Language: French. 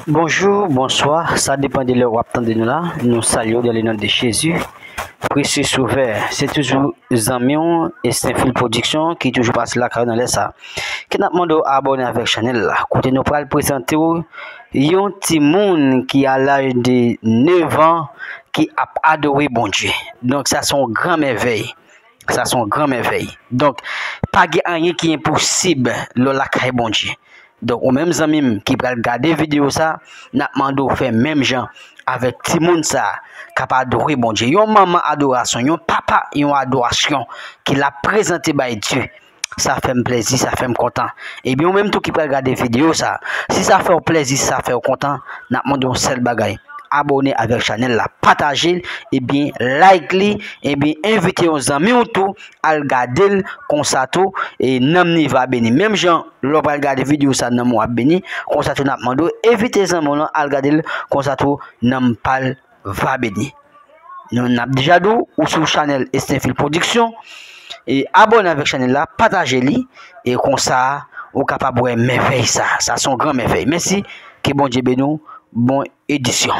Bonjour, bonsoir, ça dépend de l'heure où attendez nous là. Nous saluons dans le nom de Jésus. Précieux Sauveur, c'est toujours Zamion et Saint-Phil Production qui toujours passe la carrière dans les ça. Qui n'a demandé à abonner avec Chanel là. Côté nous pour présenter un petit monde qui a l'âge de 9 ans qui a adoré bon Dieu. Donc ça son grand merveille. Ça son grand merveille. Donc pas rien qui est impossible le la caille bon Dieu. Donc, aux mêmes amis qui peuvent regarder vidéo ça, n'a demandé faire même gens avec tout le monde ça, capable d'adorer bon Dieu. Yon maman adoration, yon papa yon adoration qui l'a présenté par Dieu. Ça fait plaisir, ça fait content. Et bien, même tout qui peut regarder vidéo ça, si ça fait plaisir, si ça fait content, n'a demandé un seul bagage. Abonner avec Chanel la partager et bien like li et bien inviter aux amis autour à regarder comme ça tout et namni va béni même gens l'on va regarder vidéo ça nam va béni comme ça tout n'a demandé inviter les amis à regarder comme ça tout nam parle va béni nous n'a déjà dit ou sur Chanel Saint-Phil Production et abonner avec Chanel la partager li et comme ça ou capable de merveille ça son grand merveille merci que bon Dieu béni bonne édition.